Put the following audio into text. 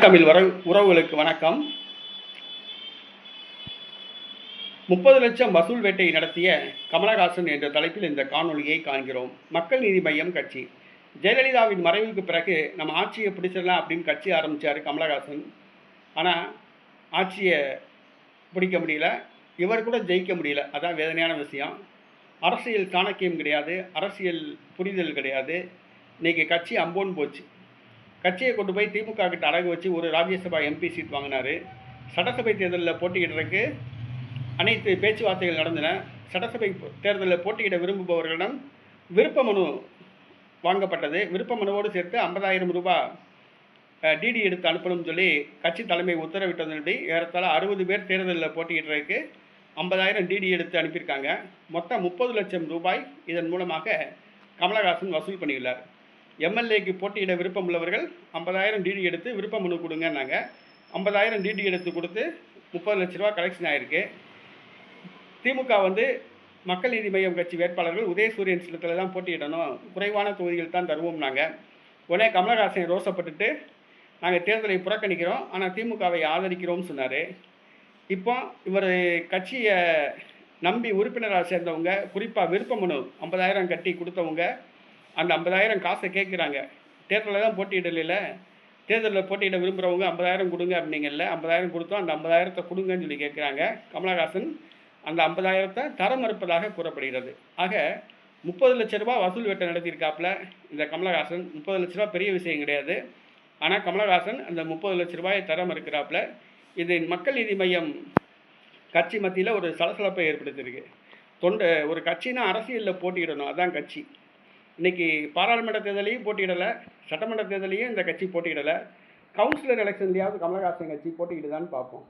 தமிழ் உறவுகளுக்கு வணக்கம். 30 லட்சம் வசூல் வேட்டை நடத்திய கமலஹாசன் என்ற தலைப்பில் இந்த காணொலியை காண்கிறோம். மக்கள் நீதி மய்யம் கட்சி. ஜெயலலிதாவின் மறைவுக்கு பிறகு நம்ம ஆட்சியை பிடிச்சிடலாம் அப்படின்னு கட்சி ஆரம்பித்தார் கமலஹாசன். ஆனால் ஆட்சியை பிடிக்க முடியல, இவர் கூட ஜெயிக்க முடியல. அதான் வேதனையான விஷயம். அரசியல் சாணக்கியம் கிடையாது, அரசியல் புரிதல் கிடையாது. இன்றைக்கி கட்சி அம்போன்னு போச்சு. கட்சியை கொண்டு போய் திமுக கிட்ட அடகு வச்சு ஒரு ராஜ்யசபா எம்பி சீட் வாங்கினார். சட்டசபை தேர்தலில் போட்டியிடுறதுக்கு அனைத்து பேச்சுவார்த்தைகள் நடந்தன. சட்டசபை தேர்தலில் போட்டியிட விரும்புபவர்களிடம் விருப்ப மனு வாங்கப்பட்டது. விருப்ப மனுவோடு சேர்த்து 50,000 ரூபாய் டிடி எடுத்து அனுப்பணும்னு சொல்லி கட்சி தலைமை உத்தரவிட்டதன்படி ஏறத்தாழ 60 பேர் தேர்தலில் போட்டியிடுறதுக்கு 50,000 டிடி எடுத்து அனுப்பியிருக்காங்க. மொத்தம் 30 லட்சம் ரூபாய் இதன் மூலமாக கமலஹாசன் வசூல் பண்ணியுள்ளார். எம்எல்ஏக்கு போட்டியிட விருப்பம் உள்ளவர்கள் 50,000 டிடி எடுத்து விருப்ப மனு கொடுங்கன்னாங்க. 50,000 டிடி எடுத்து கொடுத்து 30 லட்ச ரூபா கலெக்ஷன் ஆகிருக்கு. திமுக மக்கள் நீதி மய்யம் கட்சி வேட்பாளர்கள் உதயசூரியன் சிலத்தில் தான் போட்டியிடணும், குறைவான தொகுதிகள் தான் தருவோம்னாங்க. உடனே கமலஹாசன் ரோசப்பட்டுட்டு நாங்கள் தேர்தலை புறக்கணிக்கிறோம், ஆனால் திமுகவை ஆதரிக்கிறோம்னு சொன்னார். இப்போ இவர் கட்சியை நம்பி உறுப்பினராக சேர்ந்தவங்க, குறிப்பாக விருப்ப மனு 50,000 கட்டி கொடுத்தவங்க அந்த 50,000 காசை கேட்குறாங்க. தேர்தலில் தான் போட்டியிடல, தேர்தலில் போட்டியிட விரும்புகிறவங்க 50,000 கொடுங்க அப்படிங்கல்ல, 50,000 கொடுத்தோம், அந்த 50,000 கொடுங்கன்னு சொல்லி கேட்குறாங்க. கமலஹாசன் அந்த 50,000 தர மறுப்பதாக கூறப்படுகிறது. ஆக 30 லட்ச ரூபா வசூல் வேட்டை நடத்தியிருக்காப்புல இந்த கமலஹாசன். 30 லட்ச ரூபா பெரிய விஷயம் கிடையாது. ஆனால் கமலஹாசன் அந்த 30 லட்ச ரூபாயை தர மறுக்கிறாப்புல. இது மக்கள் நீதி மய்யம் கட்சி மத்தியில் ஒரு சலசலப்பை ஏற்படுத்தியிருக்கு. ஒரு கட்சினா அரசியலில் போட்டியிடணும், அதுதான் கட்சி. இன்றைக்கி பாராளுமன்ற தேர்தலையும் போட்டியிடலை, சட்டமன்ற தேர்தலையும் இந்த கட்சி போட்டியிடலை. கவுன்சிலர் எலெக்ஷன்லையாவது கமலஹாசன் கட்சி போட்டியிடுதான்னு பார்ப்போம்.